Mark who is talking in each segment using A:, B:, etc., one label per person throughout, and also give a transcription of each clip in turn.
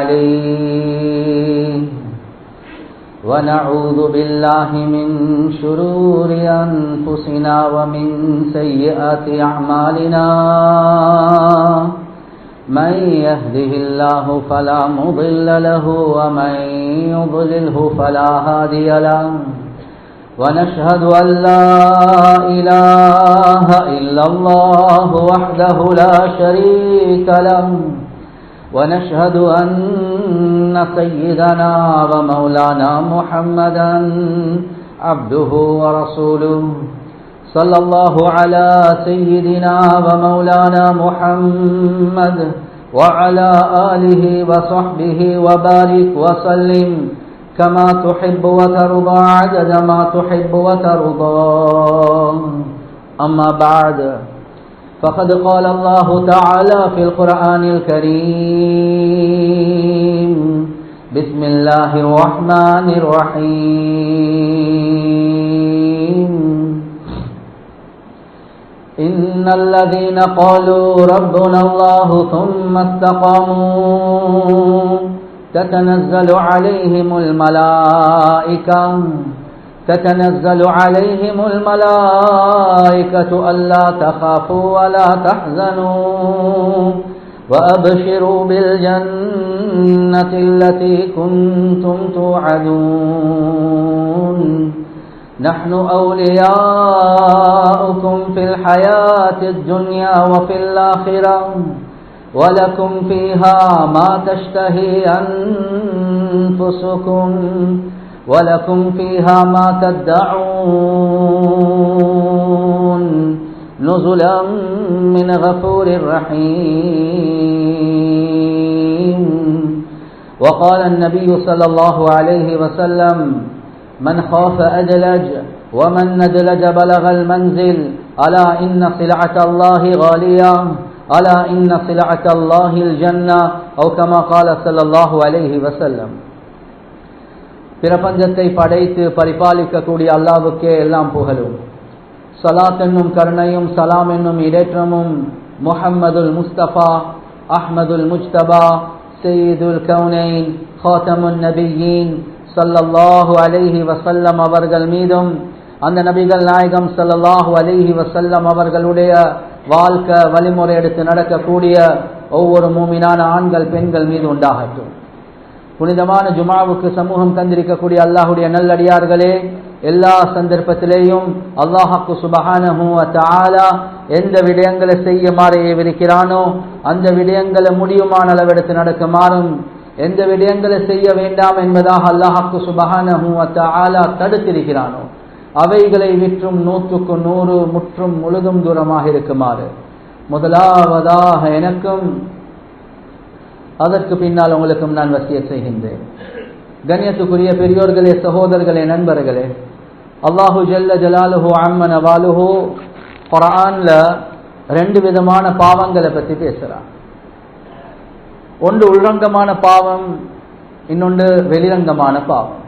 A: عليه ونعوذ بالله من شرور أنفسنا ومن سيئات أعمالنا من يهده الله فلا مضل له ومن يضلله فلا هادي له ونشهد أن لا إله إلا الله وحده لا شريك له ونشهد أن سيدنا ومولانا محمدا عبده ورسوله صلى الله على سيدنا ومولانا محمد وعلى آله وصحبه وبارك وسلم كما تحب وترضى عدد ما تحب وترضى أما بعد فقد قال الله تعالى في القرآن الكريم بسم الله الرحمن الرحيم إن الذين قالوا ربنا الله ثم استقاموا تتنزل عليهم الملائكة ألا تخافوا ولا تحزنوا وأبشروا بالجنة التي كنتم توعدون نحن أولياؤكم في الحياة الدنيا وفي الآخرة ولكم فيها ما تشتهي أنفسكم ولكم فيها ما تدعون نزلا من غفور رحيم وقال النبي صلى الله عليه وسلم من خاف أدلج ومن ندلج بلغ المنزل ألا إن سلعة الله غالية ألا إن سلعة الله الجنة أو كما قال صلى الله عليه وسلم பிரபஞ்சத்தை படைத்து பரிபாலிக்கக்கூடிய அல்லாஹ்வுக்கே எல்லாம் புகழும். ஸலாத் என்னும் கருணையும் சலாம் என்னும் இடேற்றமும் முஹம்மதுல் முஸ்தபா அஹ்மதுல் முஜ்தபா சய்யிதுல் கௌனைன் காத்தமுன் நபியீன் ஸல்லல்லாஹு அலைஹி வஸல்லம் அவர்கள் மீதும் அந்த நபிகள் நாயகம் ஸல்லல்லாஹு அலைஹி வஸல்லம் அவர்களுடைய வாழ்க்கை வழிமுறை எடுத்து நடக்கக்கூடிய ஒவ்வொரு மூமினான ஆண்கள் பெண்கள் மீது உண்டாகட்டும். புனிதமான ஜுமாவுக்கு சமூகம் தந்திருக்கக்கூடிய அல்லாஹுடைய நல்லடியார்களே, எல்லா சந்தர்ப்பத்திலேயும் அல்லாஹ்வுக்கு சுப்ஹானஹு வ தஆலா எந்த விடயங்களை செய்யுமாறு ஏவிருக்கிறானோ அந்த விடயங்களை முடியுமான அளவெடுத்து நடக்குமாறும், எந்த விடயங்களை செய்ய வேண்டாம் என்பதாக அல்லாஹ்வுக்கு சுப்ஹானஹு வ தஆலா தடுத்திருக்கிறானோ அவைகளை விற்றும் 100க்கு 100 முற்றும் முழுதும் தூரமாக இருக்குமாறு முதலாவதாக எனக்கும் அதற்கு பின்னால் உங்களுக்கும் நான் வசியத் செய்கின்றேன். கண்ணியத்துக்குரிய பெரியோர்களே, சகோதரர்களே, நண்பர்களே, அல்லாஹு ஜல்ல ஜலாலுஹு அம்ம நவாலுஹு குர்ஆன்ல 2 விதமான பாவங்களை பற்றி பேசுறான். ஒன்று உள்ரங்கமான பாவம், இன்னொன்று வெளிரங்கமான பாவம்.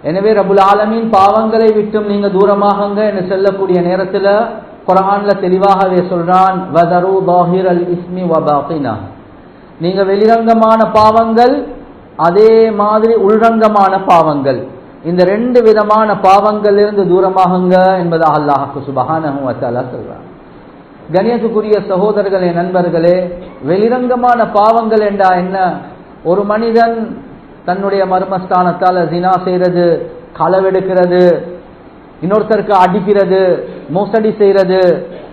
A: எனவே ரப்புல் ஆலமீன் பாவங்களை விட்டும் நீங்க தூரமாகுங்க என்று சொல்லக்கூடிய நேரத்தில் குர்ஆன்ல தெளிவாகவே சொல்றான், வதரு பாஹிரல் இஸ்மி வ பாத்தினா. நீங்க வெளிரங்கமான பாவங்கள் அதே மாதிரி உள்ரங்கமான பாவங்கள், இந்த 2 விதமான பாவங்கள் இருந்து தூரமாகுங்க என்பதாக அல்லாஹ்வுக்கு சுப்ஹானஹு வ தஆலா சொல்றான். கண்ணியத்துக்குரிய சகோதரர்களே, நண்பர்களே, வெளிரங்கமான பாவங்கள் என்றா என்ன? ஒரு மனிதன் தன்னுடைய மர்மஸ்தானத்தால் ஜினா செய்யறது, களவெடுக்கிறது, இன்னொருத்தருக்கு அடிக்கிறது, மோசடி செய்யறது.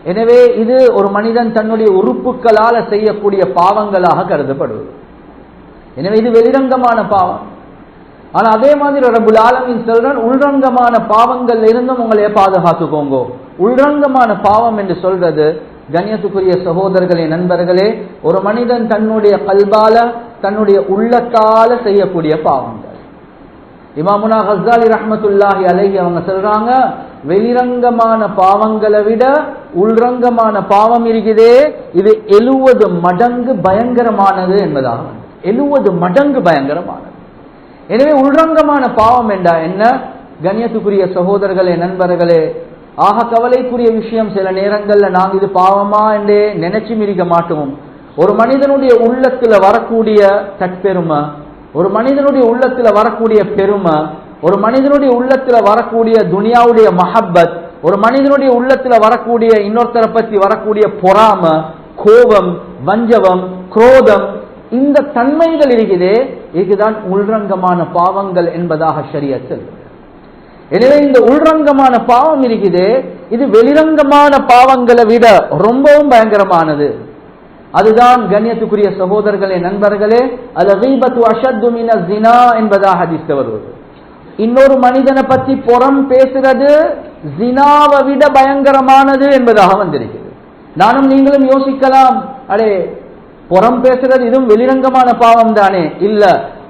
A: எனவே இது ஒரு மனிதன் தன்னுடைய உறுப்புகளால செய்யக்கூடிய பாவங்களாக கருதப்படுவது. எனவே இது வெளிரங்கமான பாவம். ஆனா அதே மாதிரி ரப்புல் ஆலமீன் சொல்றான், உள்ரங்கமான பாவங்கள் இருந்தும் உங்களை பாதுகாத்துக்கோங்க. உள்ரங்கமான பாவம் என்று சொல்றது கண்ணியத்துக்குரிய சகோதரர்களே, நண்பர்களே, ஒரு மனிதன் தன்னுடைய கல்பால தன்னுடைய உள்ளத்தால செய்யக்கூடிய பாவங்கள். இமாமுனா கஸ்ஸாலி ரஹ்மத்துல்லாஹி அலைஹி அவங்க சொல்றாங்க, வெளிரங்கமான பாவங்களை விட உள்ரங்கமான பாவம் இருக்குதே இது 70 மடங்கு பயங்கரமானது என்பதாக. 70 மடங்கு பயங்கரமானது. எனவே உள்ரங்கமான பாவம் என்றா என்ன? கண்ணியத்துக்குரிய சகோதரர்களே, நண்பர்களே, ஆக கவலைக்குரிய விஷயம், சில நேரங்கள்ல நாங்கள் இது பாவமா என்றே நினைச்சு மிரிக்க மாட்டோம். ஒரு மனிதனுடைய உள்ளத்துல வரக்கூடிய தற்பெருமை, ஒரு மனிதனுடைய உள்ளத்துல வரக்கூடிய பெருமை, ஒரு மனிதனுடைய உள்ளத்துல வரக்கூடிய துனியாவுடைய மஹப்பத், ஒரு மனிதனுடைய உள்ளத்துல வரக்கூடிய இன்னொருத்தரை பத்தி வரக்கூடிய பொறாம, கோபம், வஞ்சகம், குரோதம், இந்த தன்மைகள் இருக்குதே, இதுதான் உள்ரங்கமான பாவங்கள் என்பதாக ஷரியத் சொல்லுது. எனவே இந்த உள்ரங்கமான பாவம் இருக்குது, இது வெளிரங்கமான பாவங்களை விட ரொம்பவும் பயங்கரமானது. அதுதான் கண்ணியத்துக்குரிய சகோதரர்களே, நண்பர்களே, அல்-கீபத்து அஷத்து மினஸ் ஸினா என்பதாக ஹதீஸ்ல வருவது. இன்னொரு மனிதனை பற்றி புறம் பேசுறது ஜினாவை விட பயங்கரமானது என்பதாக வந்திருக்கிறது. நானும் நீங்களும் யோசிக்கலாம், அடே புறம் பேசுறது இதுவும் வெளிரங்கமான பாவம் தானே? இல்ல,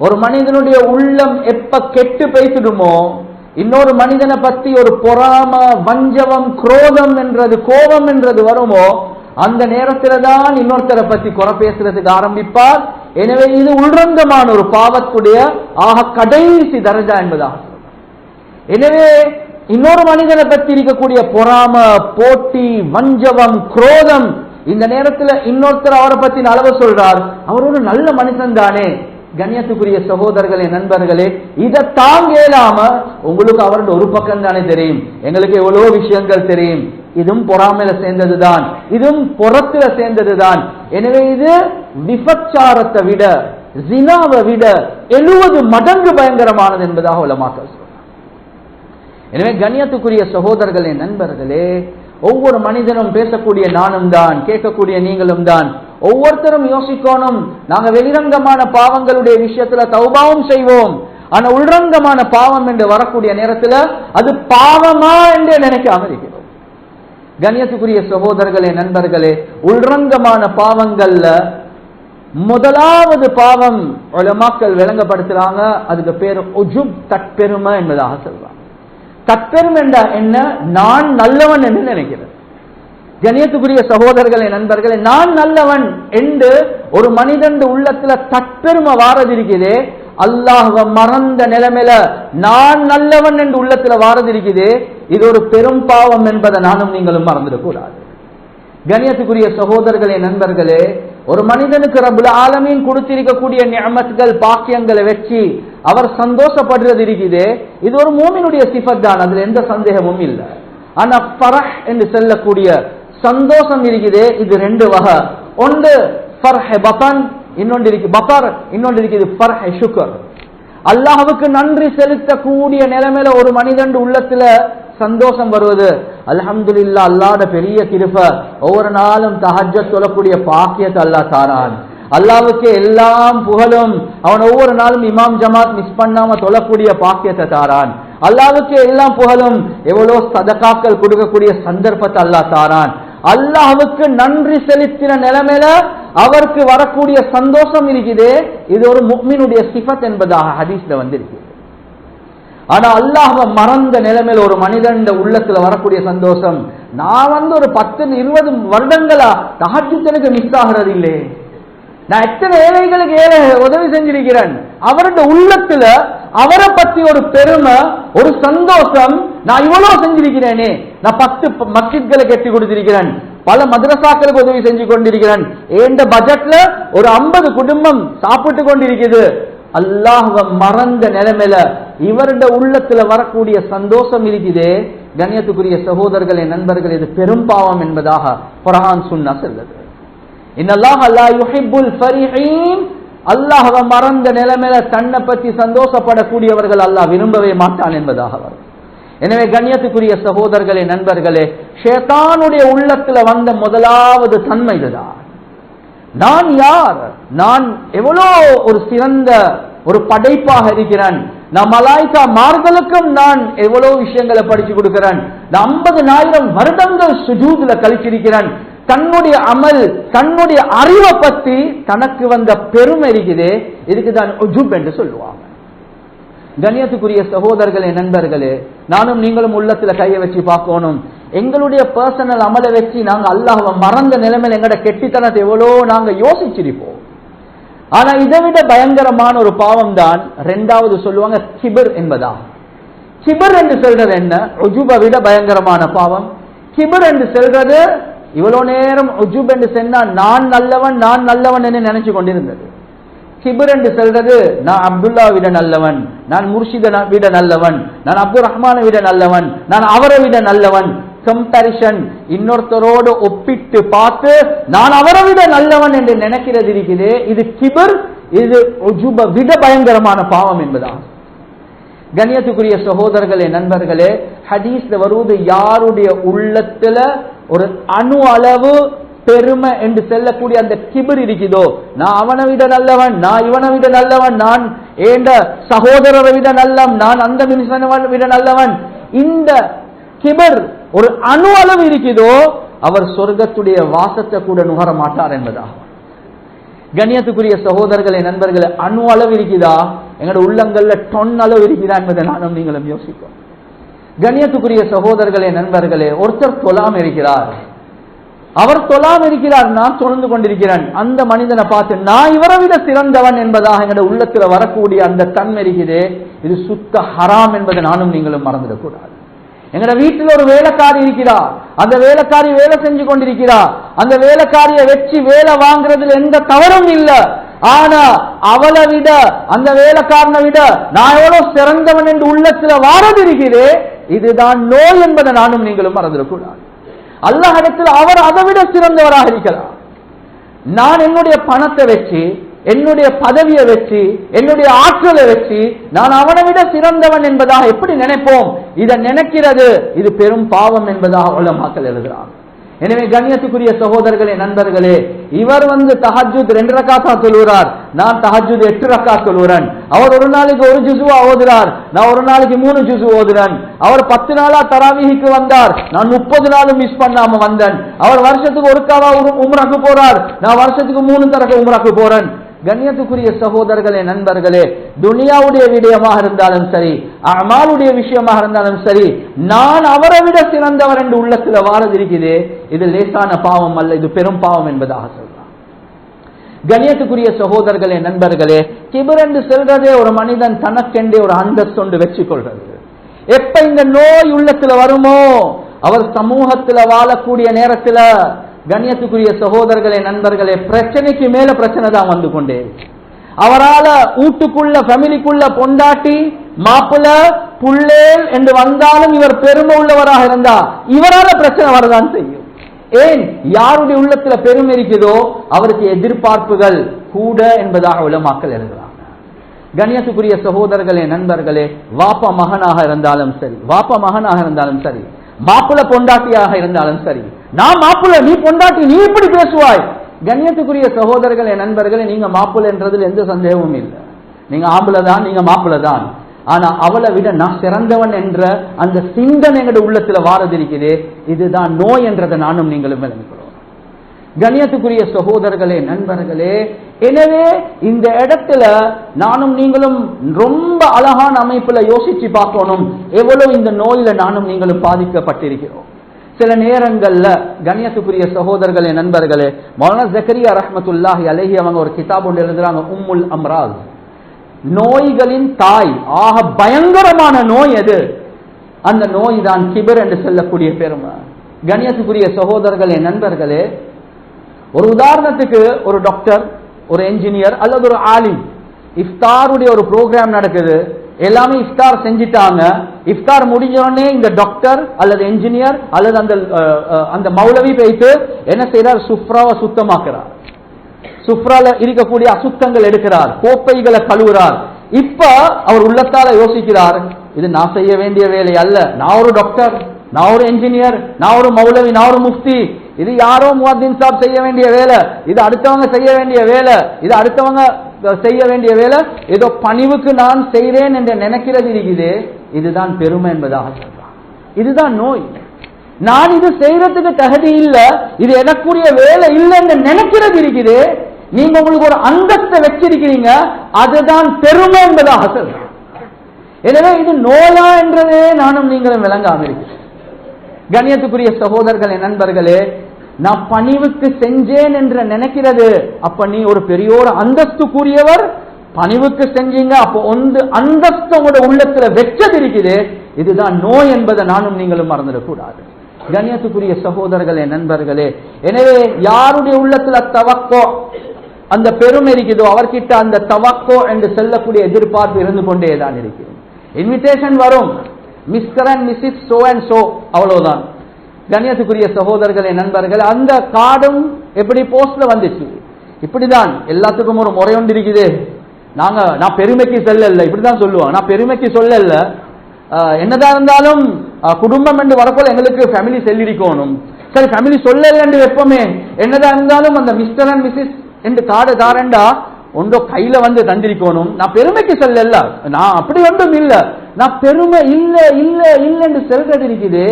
A: ஒரு மனிதனுடைய உள்ளம் எப்ப கெட்டு பேசிடுமோ, இன்னொரு மனிதனை பத்தி ஒரு பொறாம, வஞ்சகம், குரோதம் என்றது, கோபம் என்றது வருமோ, அந்த நேரத்துல தான் இன்னொருத்தரை பத்தி குறை பேசுறதுக்கு ஆரம்பிப்பார். எனவே இது உள்ரங்கமான ஒரு பாவத்துடைய ஆக கடைசி தரஜா என்பதாக. எனவே இன்னொரு மனிதனை பற்றி இருக்கக்கூடிய பொறாம, போட்டி, வஞ்சகம், குரோதம், இந்த நேரத்தில் இன்னொருத்தர் அவரை பத்தி அளவு சொல்றார், அவர் ஒரு நல்ல மனுஷன் தானே. கண்ணியத்துக்குரிய சகோதரர்களே, நண்பர்களே, இதை தாங்க இயலாம உங்களுக்கு அவருடைய ஒரு பக்கம் தானே தெரியும், எங்களுக்கு எவ்வளவு விஷயங்கள் தெரியும், இதுவும் பொறாமையில சேர்ந்ததுதான், இதுவும் புறத்துல சேர்ந்ததுதான். எனவே இது விபச்சாரத்தை விட, ஜினாவை விட 70 மடங்கு பயங்கரமானது என்பதாக உலமாக்கள் சொல்றாங்க. எனவே கண்ணியத்துக்குரிய சகோதரர்களே, நண்பர்களே, ஒவ்வொரு மனிதனும் பேசக்கூடிய நானும் தான், கேட்கக்கூடிய நீங்களும் தான், ஒவ்வொருத்தரும் யோசிக்கணும், நாங்க வெளிரங்கமான பாவங்களுடைய விஷயத்துல தௌபாவும் செய்வோம், ஆனா உள்ரங்கமான பாவம் என்று வரக்கூடிய நேரத்துல அது பாவமா என்று நினைக்காம இருக்கிறோம். கண்ணியத்துக்குரிய சகோதரர்களே, நண்பர்களே, உள்ரங்கமான பாவங்கள்ல முதலாவது பாவம் உலமாக்கள் விளங்கப்படுத்துறாங்க, அதுக்கு பேரு உஜுப், தற்பெருமை என்பதாக சொல்றாங்க. தற்பெருமை என்றா என்ன? நான் நல்லவன் என்று நினைக்கிறேன். கண்ணியத்துக்குரிய சகோதரர்களே, நண்பர்களே, நான் நல்லவன் என்று ஒரு மனிதன் உள்ளத்துல தற்பெருமை வாரது இருக்குதே, அல்லாஹ்வை மறந்த நிலைமையில நான் நல்லவன் என்று உள்ளத்துல வாரது இருக்குதே, இது ஒரு பெரும் பாவம் என்பதை நானும் நீங்களும் மறந்துடக்கூடாது. கண்ணியத்துக்குரிய சகோதரர்களே, நண்பர்களே, ஒரு மனிதனுக்கு ரப்புல் ஆலமீன் கொடுத்திருக்கக்கூடிய நிஅமத்கள், பாக்கியங்களை வச்சு அவர் சந்தோஷப்படுறது இருக்குதே, இது ஒரு மூமினுடைய சிஃபத் தான், அதுல எந்த சந்தேகமும் இல்லை. ஆனா ஃபரஹ் என்று சொல்லக்கூடிய சந்தோஷம் இருக்குதே, இது ரெண்டு வகை. ஒன்று ஃபர்ஹ் பதன், இன்னொன்று இருக்கு பதர், இன்னொன்று இருக்குது ஃபர்ஹ் ஷுக்ர். அல்லாஹ்வுக்கு நன்றி செலுத்தக்கூடிய நிலைமையில ஒரு மனிதன் உள்ளத்துல சந்தோஷம் வருவது, அல்ஹம்துலில்லாஹ், அல்லாஹ்வுடைய பெரிய கிருபை, ஒவ்வொரு நாளும் தஹஜ்ஜத் தொழக்கூடிய பாக்கியத்தை அல்லாஹ் தாரான், அல்லாஹ்வுக்கு எல்லாம் புகழும், அவன் ஒவ்வொரு நாளும் இமாம் ஜமாத் மிஸ் பண்ணாம தொழக்கூடிய பாக்கியத்தை தாரான், அல்லாஹ்வுக்கு எல்லாம் புகழும், எவ்வளவு சதகாக்கள் கொடுக்கக்கூடிய சந்தர்ப்பத்தை அல்லாஹ் தாரான். அல்லாஹ்வுக்கு நன்றி செலுத்தின நிலைமையில அவருக்கு வரக்கூடிய சந்தோஷம் இருக்குதே, இது ஒரு முஃமினுடைய சிஃபத் என்பதாக ஹதீஸ்ல வந்திருக்கு. ஆனா அல்லாஹ்வை மறந்த நிலைமையில ஒரு மனிதன் உள்ளத்துல வரக்கூடிய சந்தோஷம், நான் ஒரு 10-20 வருடங்களா தஹஜ்ஜுத் மிஸ் ஆகிறது இல்லை, நான் எத்தனை ஏழைகளுக்கு உதவி செஞ்சிருக்கிறேன், அவருடைய உள்ளத்துல அவரை பத்தி ஒரு பெருமை, ஒரு சந்தோஷம், நான் இவ்வளவு செஞ்சிருக்கிறேனே, நான் 10 மஸ்ஜித்களை கட்டி கொடுத்திருக்கிறேன், பல மதரசாக்களுக்கு உதவி செஞ்சு கொண்டிருக்கிறேன், இந்த பட்ஜெட்ல ஒரு 50 குடும்பம் சாப்பிட்டு கொண்டிருக்கிறது. அல்லாஹ்வை மறந்த நிலைமையில இவருடைய உள்ளத்துல வரக்கூடிய சந்தோஷம் இருக்குதே, கண்ணியத்துக்குரிய சகோதரர்களே, நண்பர்களே, இது பெரும் பாவம் என்பதாக குர்ஆன் சுன்னா சொல்லுது. இன்னல்லாஹ லா யுஹிப்புல் ஃபரீஹீன், அல்லாஹ்வை மறந்த நிலைமையில தன்னை பற்றி சந்தோஷப்படக்கூடியவர்கள் அல்லாஹ் விரும்பவே மாட்டான் என்பதாக வரும். எனவே கண்ணியத்துக்குரிய சகோதரர்களே, நண்பர்களே, ஷைத்தானுடைய உள்ளத்துல வந்த முதலாவது தன்மை இதுதான். நான் யார், நான் எவ்வளோ ஒரு சிறந்த ஒரு படைப்பாக இருக்கிறேன், நான் மலாய்க்கா மார்களுக்கும் நான் எவ்வளவு விஷயங்களை படிச்சு கொடுக்கிறேன், நான் 50,000 வருடங்கள் சுஜூதுல கழிச்சிருக்கிறேன், தன்னுடைய அமல், தன்னுடைய அறிவை பத்தி தனக்கு வந்த பெருமை இருக்குதே, இதுக்கு தான் உஜுப் என்று சொல்லுவாங்க. கண்ணியத்துக்குரிய சகோதரர்களே, நண்பர்களே, நானும் நீங்களும் உள்ளத்துல கையை வச்சு பார்க்கணும், எங்களுடைய பர்சனல் அமலை வச்சு நாங்க அல்லாஹ்வை மறந்த நிலைமையில எங்கட கெட்டித்தனத்தை எவ்வளோ நாங்க யோசிச்சிருப்போம். ஆனா இதை விட பயங்கரமான ஒரு பாவம் தான் ரெண்டாவது சொல்லுவாங்க கிபர் என்பதா. கிபர் என்று சொல்றது என்ன? உஜுபை விட பயங்கரமான பாவம். கிபர் என்று சொல்றது இவ்வளவு நேரம் உஜுப் என்று சொன்னா நான் நல்லவன் நான் நல்லவன் என்று நினைச்சு கொண்டிருந்தது. கிபர் என்று சொல்றது நான் அப்துல்லா விட நல்லவன், நான் முர்ஷித விட நல்லவன், நான் அப்துல் ரஹ்மானை விட நல்லவன், நான் அவரை விட நல்லவன். கம்பேரிஷன், இன்னொருத்தரோடு ஒப்பிட்டு பார்த்து நான் அவரை விட நல்லவன் என்று நினைக்கிறது இருக்குது. இது கிபர், இது உஜுப விட பயங்கரமான பாவம் என்பதான். கண்ணியத்துக்குரிய சகோதரர்களே நண்பர்களே, ஹதீஸ்ல வருவது யாருடைய உள்ளத்துல ஒரு அணு அளவு பெருமை என்று செல்லக்கூடிய அந்த கிபர் இருக்குதோ, நான் அவனை விட நல்லவன், நான் இவனை விட நல்லவன், நான் ஏண்ட சகோதரரை விட நல்லவன், நான் அந்த மனுஷனை விட நல்லவன், இந்த கிபர் ஒரு அணு அளவு இருக்குதோ அவர் சொர்க்கத்துடைய வாசத்தை கூட நுகர மாட்டார் என்பதாக. கண்ணியத்துக்குரிய சகோதரர்களே நண்பர்களே, அணு அளவு இருக்குதா எங்களோட உள்ளங்கள்ல டொன் அளவு இருக்குதா என்பதை நானும் நீங்களும் யோசிப்போம். கண்ணியத்துக்குரிய சகோதரர்களே நண்பர்களே, ஒருத்தர் தொழாம இருக்கிறார், அவர் தொழாம இருக்கிறார், நான் தொழுந்து கொண்டிருக்கிறேன். அந்த மனிதனை பார்த்து நான் இவரை விட சிறந்தவன் என்பதாக எங்களோட உள்ளத்துல வரக்கூடிய அந்த தன்மை இருக்குது. இது சுத்த ஹராம் என்பதை நானும் நீங்களும் மறந்துடக்கூடாது. எங்கட வீட்டில் ஒரு வேலைக்காரி இருக்கிறார், அந்த வேலைக்காரி வேலை செஞ்சு கொண்டிருக்கிறார், அந்த வேலைக்காரியை வச்சு வேலை வாங்குறதுல எந்த தவறும் இல்லை. ஆனா அவளை விட அந்த வேலைக்காரனை விட நான் எவ்வளவு சிறந்தவன் என்று உள்ளத்துல வாரது இருக்குது. இதுதான் நோய் என்பதை நானும் நீங்களும் மறந்துடக்கூடாது. அல்லாஹ் இடத்தில் அவர் அதை விட சிறந்தவராக இருக்கிறார். நான் என்னுடைய பணத்தை வச்சு, என்னுடைய பதவியை வச்சு, என்னுடைய ஆற்றலை வச்சு நான் அவனை விட சிறந்தவன் என்பதாக எப்படி நினைப்போம்? இதை நினைக்கிறது இது பெரும் பாவம் என்பதாக உலமாக்கள் எழுதுகிறார். எனவே கண்ணியத்துக்குரிய சகோதரர்களே நண்பர்களே, இவர் தஹஜ்ஜுத் 2 ரக்காத் தொழுகிறார், நான் தஹஜ்ஜுத் 8 ரக்காத் தொழுகிறேன். அவர் ஒரு நாளைக்கு 1 ஜுஸுவா ஓதுறார், நான் ஒரு நாளைக்கு 3 ஜுஸு ஓதுறேன். அவர் 10 நாளா தராவீஹுக்கு வந்தார், நான் 30 நாளும் மிஸ் பண்ணாம வந்தேன். அவர் வருஷத்துக்கு ஒருக்காவா உம்ராக்கு போறார், நான் வருஷத்துக்கு 3 தடவை உம்ராக்கு போறேன். கண்ணியத்துக்குரிய சகோதரர்களே நண்பர்களே, துனியாவுடைய விடயமாக இருந்தாலும் சரி, அமாலுடைய விஷயமாக இருந்தாலும் சரி, நான் அவரை விட சிறந்தவர் என்று உள்ளத்துல வாரது இருக்குது. இது லேசான பாவம் அல்ல, இது பெரும் பாவம் என்பதாக சொல்றான். கண்ணியத்துக்குரிய சகோதரர்களே நண்பர்களே, கிபர் என்று சொல்றதே ஒரு மனிதன் தனக்கென்றே ஒரு அந்தஸ்து வச்சுக் கொள்றது. எப்ப இந்த நோய் உள்ளத்துல வருமோ அவர் சமூகத்துல வாழக்கூடிய நேரத்துல, கண்ணியத்துக்குரிய சகோதரர்களே நண்பர்களே, பிரச்சனைக்கு மேல பிரச்சனை தான் வந்து கொண்டே. அவரால வீட்டுக்குள்ள ஃபேமிலிக்குள்ள பொண்டாட்டி மாப்பிள்ள புள்ளேல் என்று வந்தாலும் இவர் பெருமை உள்ளவராக இருந்தா இவரால பிரச்சனை வரதான் செய்யும். ஏன்? யாருடைய உள்ளத்துல பெருமை இருக்குதோ அவருக்கு எதிர்பார்ப்புகள் கூட என்பதாக உலமாக்கள் எழுதுகிறாங்க. கண்ணியத்துக்குரிய சகோதரர்களே நண்பர்களே, வாப்பா மகனாக இருந்தாலும் சரி, வாப்பா மகனாக இருந்தாலும் சரி, மாப்பிள்ள பொண்டாட்டியாக இருந்தாலும் சரி, நான் மாப்பிள்ள நீ பொண்டாட்டி நீ இப்படி பேசுவாய். கண்ணியத்துக்குரிய சகோதரர்களே நண்பர்களே, நீங்க மாப்பிள்ள என்றதில் எந்த சந்தேகமும் இல்லை, நீங்க ஆம்பளை தான், நீங்க மாப்பிள்ள தான். ஆனா அவளை விட நான் சிறந்தவன் என்ற அந்த சிந்தனை எங்களுடைய உள்ளத்துல வாரது இருக்குது. இதுதான் நோய் என்றதை நானும் நீங்களும் விளங்கிக்கிறோம். கண்ணியத்துக்குரிய சகோதரர்களே நண்பர்களே, எனவே இந்த இடத்துல நானும் நீங்களும் ரொம்ப அழகான அமைப்புல யோசிச்சு பார்க்கணும், எவ்வளவு இந்த நோயில நானும் நீங்களும் பாதிக்கப்பட்டிருக்கிறோம். சில நேரங்கள்ல கண்ணியத்துக்குரிய சகோதரர்களே நண்பர்களே, மௌலானா ஜக்கரியா ரஹ்மத்துல்லாஹி அலைஹி அவங்க ஒரு கிதாப் ஒன்று எழுதுறாங்க, உம்முல் அம்ராஸ், நோய்களின் தாய். ஆக பயங்கரமான நோய் எது? அந்த நோய் தான் கிபர் என்று சொல்லக்கூடிய பெருமை. கண்ணியத்துக்குரிய சகோதரர்களே நண்பர்களே, ஒரு உதாரணத்துக்கு ஒரு டாக்டர், ஒரு என்ஜினியர் அல்லது ஒரு ஆலிம், இஃப்தாருடைய ஒரு ப்ரோக்ராம் நடக்குது, எல்லாமே இஃப்தார் செஞ்சிட்டாங்க. இஃப்தார் முடிஞ்சோடனே இந்த டாக்டர் அல்லது என்ஜினியர் அல்லது அந்த மௌலவி போயிட்டு என்ன செய்யறார்? சுப்ராவை சுத்தமாக்குறார், சுப்ரால இருக்கக்கூடிய அசுத்தங்கள் எடுக்கிறார், கோப்பைகளை கழுவுறார். இப்ப அவர் உள்ளத்தால யோசிக்கிறார், இது நான் செய்ய வேண்டிய வேலை அல்ல, நான் ஒரு டாக்டர், நான் ஒரு என்ஜினியர், நான் ஒரு மௌலவி, நான் ஒரு முஃப்தி, இது யாரோ முஅத்தின் சாப் செய்ய வேண்டிய வேலை, இது அடுத்தவங்க செய்ய வேண்டிய வேலை, இது அடுத்தவங்க செய்ய வேண்டிய வேலை, ஏதோ பணிவுக்கு நான் செய்கிறேன் என்று நினைக்கிறது இருக்குது. இதுதான் பெருமை என்பதாக சொல்றான். இதுதான் நோய். நான் இது செய்யறதுக்கு தகுதி இல்லை, இது எனக்குரிய வேலை இல்லை என்று நினைக்கிறது இருக்குது. நீங்க உங்களுக்கு ஒரு அந்தஸ்தை வச்சிருக்கிறீங்க, அதுதான் பெருமை என்பதாக சொல்றான். எனவே இது நோயா என்றதே நானும் நீங்களும் விளங்காம இருக்கிறேன். கண்ணியத்துக்குரிய சகோதரர்களே நண்பர்களே, நான் பணிவுக்கு செஞ்சேன் என்று நினைக்கிறது, அப்ப நீ ஒரு பெரிய ஒரு அந்தஸ்து கூறியவர், பணிவுக்கு செஞ்சீங்க, அப்போ அந்தஸ்து உங்களோட உள்ளத்துல வெச்சது இருக்குது. இதுதான் நோய் என்பதை நானும் நீங்களும் மறந்துடக்கூடாது. கண்ணியத்துக்குரிய சகோதரர்களே, நண்பர்களே, எனவே யாருடைய உள்ளத்துல தவக்கோ, அந்த பெருமை இருக்குதோ, அவர்கிட்ட அந்த தவக்கோ என்று சொல்லக்கூடிய எதிர்பார்ப்பு இருந்து கொண்டே தான் இருக்கிறது. இன்விடேஷன் வரும், mister and missus so and so, அவ்வளவுதான். கண்ணியத்துக்குரிய சகோதரர்களே, நண்பர்கள், அந்த கார்டும் எப்படி போஸ்ட்ல வந்துச்சு, இப்படிதான். எல்லாத்துக்கும் ஒரு முறை ஒன்று இருக்குது. நான் பெருமைக்கு சொல்லல, இப்படிதான் சொல்லுவோம். நான் பெருமைக்கு சொல்லல, என்னதான் இருந்தாலும் குடும்பம் என்று வரப்போல எங்களுக்கு ஃபேமிலி செல்லிருக்கணும். சரி, ஃபேமிலி சொல்லல என்று எப்பவுமே என்னதான் இருந்தாலும் அந்த மிஸ்டர் அண்ட் மிஸ்ஸஸ் என்று கார்டு தாரண்டா ஒன்றோ கையில வந்து தந்திருக்கணும். நான் பெருமைக்கு சொல்லல, நான் அப்படி ஒன்றும் இல்ல, நான் பெருமை இல்ல இல்ல இல்ல என்று சொல்றது இருக்குது.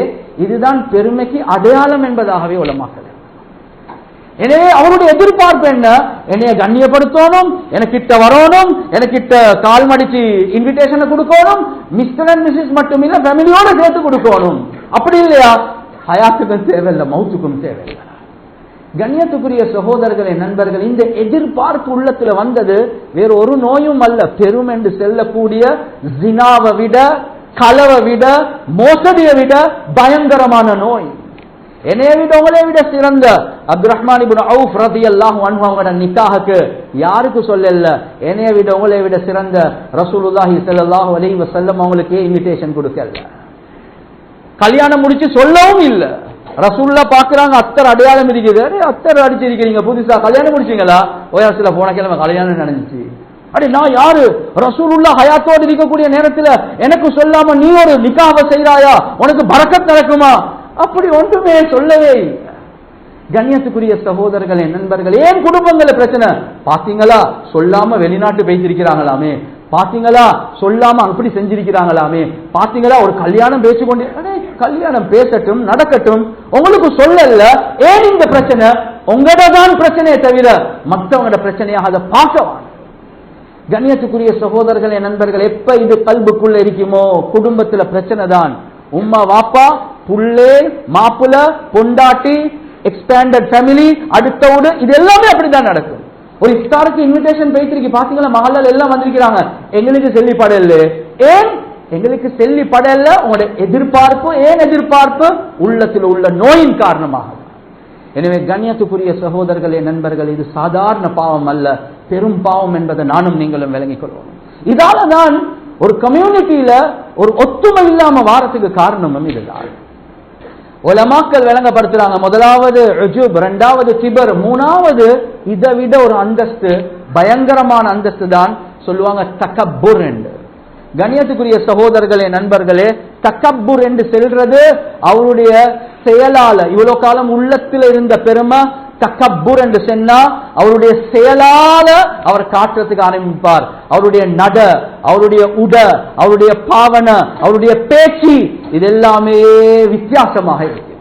A: இதுதான் பெருமைக்கு அடையாளம் என்பதாகவே உலமாக்கல். எனவே அவருடைய எதிர்பார்ப்பு என்ன, என்னைய கண்ணியப்படுத்தணும், எனக்கிட்ட வரணும், எனக்கிட்ட கால் மடிச்சு இன்விடேஷனை கொடுக்கணும், மிஸ்டர் அண்ட் மிஸ்ஸஸ் மட்டும் இல்ல ஃபேமிலியோட சேர்த்து கொடுக்கணும். அப்படி இல்லையா, ஹயாத்துக்கும் தேவையில்லை, மௌத்துக்கும் தேவையில்லை. கண்ணியத்துக்குரிய சகோதரர்களே, நண்பர்கள், இந்த எதிர்பார்ப்பு உள்ளத்துல வந்தது வேற ஒரு நோயும் அல்ல, பெரும் என்று செல்லக்கூடிய ஜினாவை விட, களவை விட, மோசடியை விட பயங்கரமான நோய். என்னைய விட உங்களை விட சிறந்த அப்துல் ரஹ்மான் இப்னு அவுஃப் ரலியல்லாஹு அன்ஹு அவங்களோட நிக்காஹுக்கு யாருக்கு சொல்லல, என்னைய விட உங்களை விட சிறந்த ரசூலுல்லாஹி ஸல்லல்லாஹு அலைஹி வஸல்லம் அவங்களுக்கு இன்விடேஷன் கொடுக்கல, கல்யாணம் முடிச்சு சொல்லவும் இல்ல. ரசூலுல்லா பாக்குறாங்க, அத்தர் அடையாளம் இருக்குது, அத்தர் அடிச்சிருக்கீங்க, புதுசா கல்யாணம் முடிச்சீங்களா? ஓயாசில போன கிழமை கல்யாணம் நடந்துச்சு. அடி நான் யாரு, ரசூலுல்லா ஹயாத்தோடு இருக்கக்கூடிய நேரத்துல எனக்கு சொல்லாம நீ ஒரு நிக்காஹ் செய்றாயா, உனக்கு பரக்கத் நடக்குமா? அப்படி ஒன்றுமே சொல்லவே. கண்ணியத்துக்குரிய சகோதரர்களே, நண்பர்கள், ஏன் குடும்பங்கள பிரச்சனை? பாத்தீங்களா, சொல்லாம வெளிநாட்டு பேசிருக்கிறாங்களாமே, பாத்தீங்களா சொல்லாம அப்படி செஞ்சிருக்கிறாங்களாமே, பாத்தீங்களா ஒரு கல்யாணம் பேசிக்கொண்டே. கல்யாணம் பேசட்டும், நடக்கட்டும், உங்களுக்கு சொல்லல. ஏன் இந்த பிரச்சனை? உங்களோட பிரச்சனையை தவிர மற்றவங்களோட பிரச்சனையாக அதை பார்க்கவான். கண்ணியத்துக்குரிய சகோதரர்களே, நண்பர்கள், எப்ப இது கல்புக்குள்ள இருக்குமோ குடும்பத்துல பிரச்சனை தான். உம்மா வாப்பா, புள்ளே, மாப்புல, பொண்டாட்டி, எக்ஸ்பேண்டட் ஃபேமிலி, அடுத்தவோடு, இது எல்லாமே அப்படிதான் நடக்கும். ஒரு இஃப்தாருக்கு இன்விடேஷன் போயிட்டு பாத்தீங்களா, மகளால் எல்லாம் வந்திருக்கிறாங்க, எங்களுக்கு செல்லிப்படல. ஏன் எங்களுக்கு செல்லிப்படல? உங்களுடைய எதிர்பார்ப்பு. ஏன் எதிர்பார்ப்பு? உள்ளத்தில் உள்ள நோயின் காரணமாக. எனவே கண்ணியத்துக்குரிய சகோதரர்களே, நண்பர்கள், இது சாதாரண பாவம் அல்ல, பெரும் பாவம் என்பதை நானும் நீங்களும் விளங்கிக் கொள்வோம். இதால தான் ஒரு கம்யூனிட்டியில ஒரு ஒத்துமை இல்லாம வாரத்துக்கு காரணமும் இதுதான். உலமாக்கள் விளங்கப்படுத்துறாங்க, முதலாவது உஜுப், இரண்டாவது கிபர், மூணாவது இதை விட ஒரு அந்தஸ்து, பயங்கரமான அந்தஸ்து தான் சொல்லுவாங்க தக்கப்புர் என்று. கண்ணியத்துக்குரிய சகோதரர்களே, நண்பர்களே, தக்கப்புர் என்று செல்றது அவருடைய செயலால, இவ்வளவு காலம் உள்ளத்தில் இருந்த பெருமை தக்கப்புர் என்று சொன்னா அவருடைய செயலால அவர் காட்டுறதுக்கு ஆரம்பிப்பார். அவருடைய நட, அவருடைய உட, அவருடைய பாவனை, அவருடைய பேச்சு, இதெல்லாமே வித்தியாசமாக இருக்கு.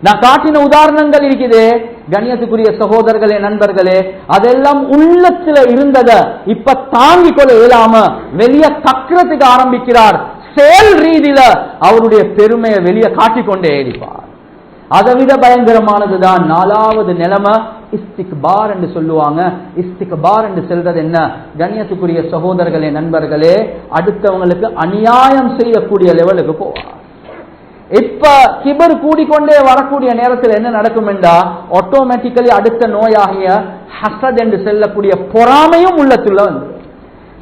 A: நான் காட்டின உதாரணங்கள் இருக்குது. கண்ணியத்துக்குரிய சகோதரர்களே, நண்பர்களே, அதெல்லாம் உள்ளத்துல இருந்தத இப்ப தாங்கிக் கொள்ள இயலாம வெளியே கக்கிறதுக்கு ஆரம்பிக்கிறார். செயல் ரீதியில அவருடைய பெருமையை வெளியே காட்டிக்கொண்டே இருப்பார். அதை விட பயங்கரமானதுதான் நாலாவது நிலைமை, இஸ்திக்பார் என்று சொல்லுவாங்க. இஸ்திக்பார் என்று சொல்றது என்ன? கண்ணியத்துக்குரிய சகோதரர்களே, நண்பர்களே, அடுத்தவங்களுக்கு அநியாயம் செய்யக்கூடிய லெவலுக்கு போவார். இப்ப கிபர் கூடிக்கொண்டே வரக்கூடிய நேரத்தில் என்ன நடக்கும் என்றா, ஆட்டோமேட்டிக்கலி அடுத்த நோயாகிய ஹஸத் என்று சொல்லக்கூடிய பொறாமையும் உள்ளத்துல வந்து.